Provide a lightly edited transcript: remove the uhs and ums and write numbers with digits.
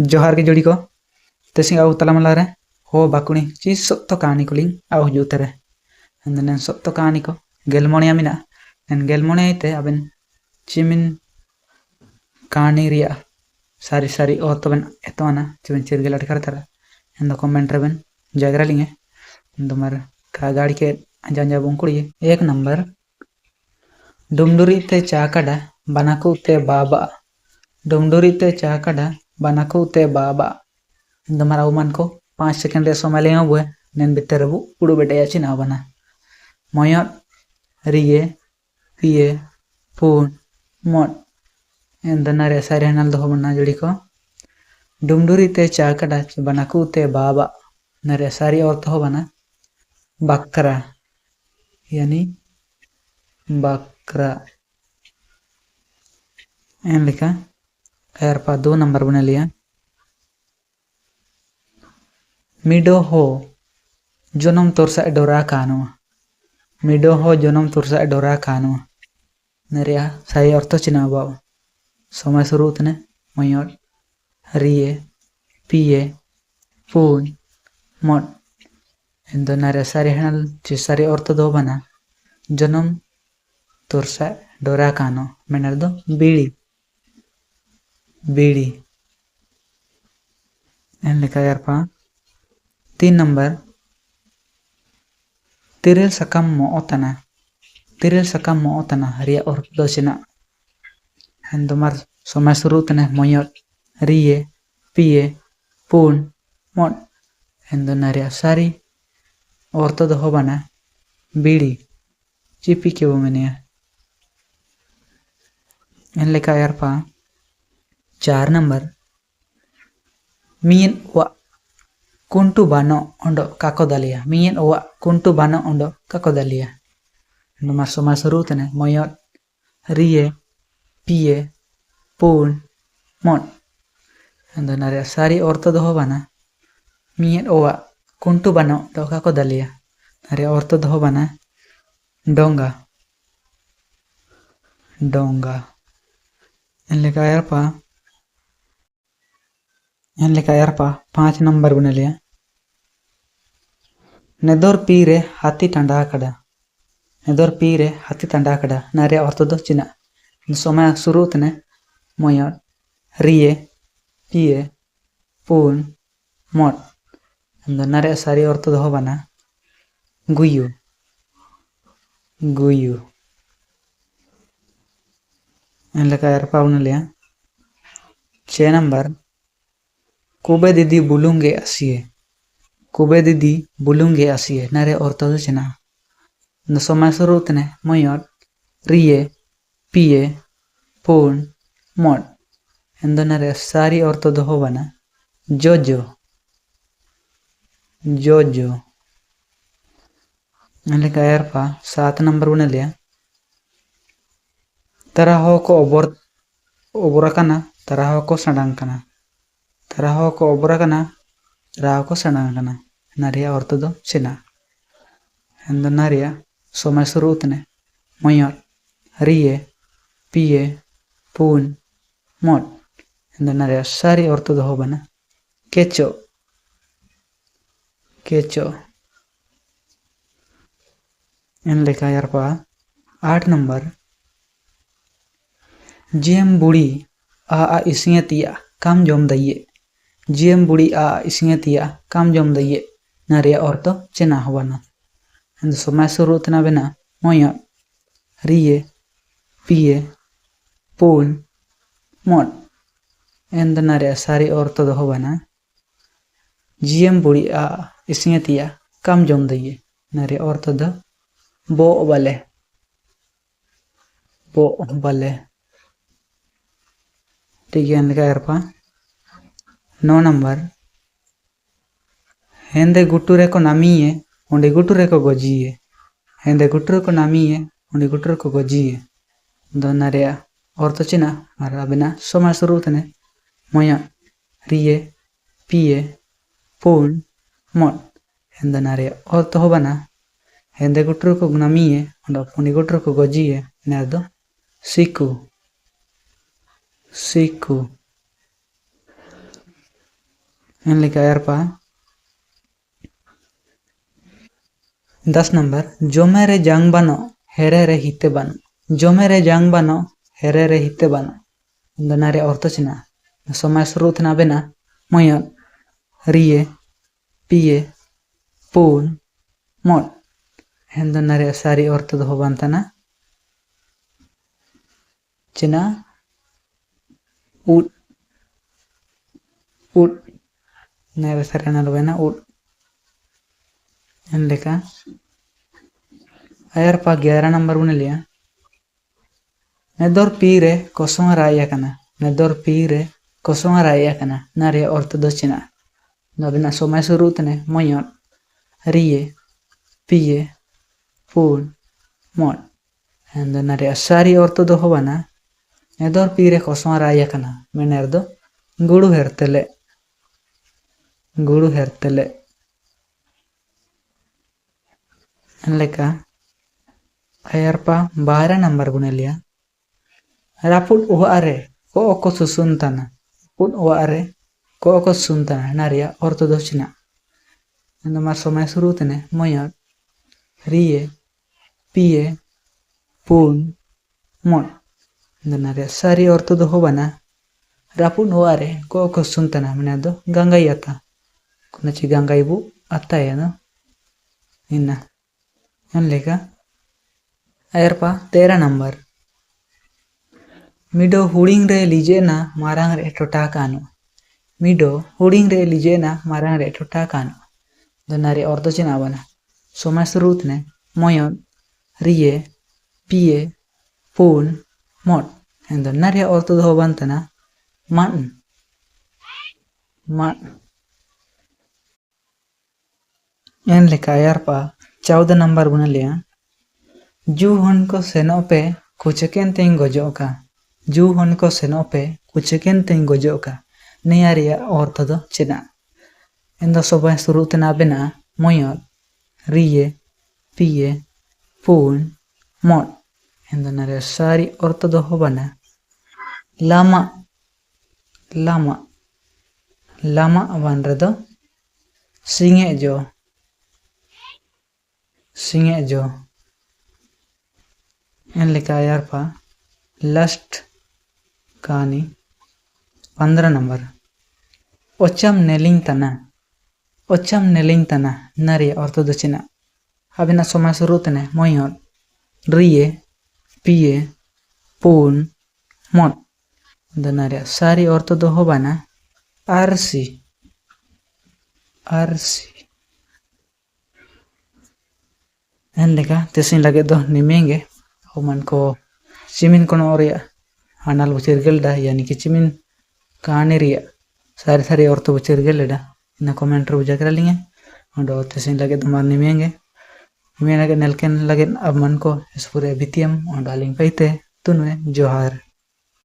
जोहार के जोड़ी को तेसिंग आउ तलामला रे हो बाकुणी ची सत्य कहानी को लिंग आउ जुते रे नेन सत्य कहानी को गेलमोनिया मिना नेन गेलमोनिया इते अबेन चिमिन कहानी रिया सारी सारी और तो बन एतोना चिमिन चिरगेल अटकर तरा एंदो कमेंट रे बन जागरा लिंगे एंदो मार का गाड़ी के अंजा बुंकुड़ी 1 नंबर डुमडुरी ते चाकड़ा बनाकू ते बाबा डुमडुरी ते चाकड़ा बनाकू ते बाबा Indamara uman ko 5 second re समय लेंगे बुए नेन बितर बु उड़ू बेटे याची ना बना मोयत रिये पिए पून मोट इंदना रे सारे हनल दो बना जड़ी को डुमडुरी ते चाकड़ा बनाकू ते बाबा नरे सारी और तो बना बकरा यानी बकरा एन लिखा खैर पा 2 नंबर बना लिया मिडो हो जनम तोरसा डोरा कानो मिडो हो जनम तोरसा डोरा कानो नरिया साई अर्थ चिना बाव समय शुरू तने मयोट रिये पिए पून मोट इंदो नरे सारी हनल ची सारी अर्थ दो बना जनम तोरसा डोरा कानो मेनर दो बीड़ी बीड़ी एन लिखा यार पा 3 नंबर तिरेल सकम मोतना रिया और दोसिना हंदोमार समय शुरू तने मोयत रिये पिए पून मोट हंदो नरिया सारी और तो दो बना बीड़ी चिपी के वो मैंने एन लिखा यार पा 4 नंबर मीन वा कुंटू बानो ओंडो काको दालिया मीन वा कुंटू बानो ओंडो काको दालिया नमार समय शुरू तने मोयत रिये पिए पून मोट अंदो नारे सारी औरतो दो बना मीन वा कुंटू बानो ओंडो काको दालिया नारे औरतो दो बना डोंगा डोंगा एन लिखा यार पा 5 नंबर बना लिया नेदोर पीरे हाथी टंडा कड़ा नेदोर पीरे हाथी टंडा कड़ा नारे औरतो दो चिना समय शुरू तने मोयत रिये पिए पून मोट अंदो नारे सारी औरतो दो बना गुयु गुयु एन लिखा यार पा बना लिया 6 नंबर कुबे दीदी बुलूंगे आसिए कुबे दीदी बुलूंगे आसिए नारे औरतो दो चिना समय शुरू तने मोयत रिये पिए पून मोट एंदो नारे सारी औरतो दो बना जोजो जोजो एनलिका यार पा 7 नंबर बना लिया तरा हो को ओबोरकाना तरा हो को सडांग कना तरा हो को ओबोरकाना तरा हो को सडांग कना नारिया औरतो दो चिना एंदो नारिया समय शुरू तने मोयत रिये पिए पून मोट एंदो नारिया सारी औरतो दो बना केचो केचो एन लिखा यार पा 8 नंबर जेम बुड़ी आ इसिया तिया काम जम दइए जेम बुड़ी आ इसिया तिया काम जम दइए नारिया औरतो चिना होबना एंदो समय शुरू तना बेना मोयत रिये पिए पून मोट एंदो नारिया सारी औरतो दो बना जेम बुड़ी आ इसिया तिया काम जम दइए नारिया औरतो दो बो बले ठीक है इनका यार पा 9 नंबर हेंदे गुटुरे को नामिए उंडे गुटुरे को गोजिए हेंदे गुटुरे को नामिए उंडे गुटुरे को गोजिए दोनारे और तो चिना मारा बिना समय शुरू तने मोया रिये पिए पून मोट हेंदे नारे और तो बना हेंदे गुटुरे को नामिए उंडे गुटुरे को गोजिए नेदो Siku Siku Enlika ayarpa 10 number jomere jang bano herere hite bano jomere jang bano herere hite bano donare orto china somay surut na bena moyot riye piye pun mot donare sari orto do bantana china ut nare sarana lo bena ut enlika ayarpa 11 number bunelia nedor pire kosong raya kana nedor pire kosong raya kana nare orto do china nabena somay surut ne moyot riye piye pun mot donare sari orto do bana nedor pire kosong raya kana menerdo guru hertele enleka ayarpa 12 number bunelia raput uare ko oko susuntana put uare ko oko susuntana naria orto do china nomar somay surutene moyot riye piye pun mot naria sari orto do bana raput uare ko oko suntana menado gangayata kunachi gangaibu ataya no inna enleka ayarpa 13 number mido huding re lijena marang re tota kanu mido huding re lijena marang re tota kanu donare orto china bana somay surut ne moyot riye piye pun mot donare orto do bantana man enleka ayarpa 14 number bunelia ju hon ko senope kucheken tein gojoka ju hon ko senope kucheken tein gojoka nearia orto do china endo somay surut na bena moyot riye piye pun mot donare sari orto do bana lama banre do singejo enlika ayarpa last kani 15 number ocham neling tana naria orto do china abena somay surutene moyot riye piye pun mot donare sari orto do bana arsi enleka tesin lage do nimenge oman ko cimin kono oria anal bucirgelda yani ki cimin kaani ria sari orto bucirgelda ina comment ro bujakralinge ondo tesin lage do mar nimenge nelken lage abman ko espure bitiam ondo aling paite tunwe johar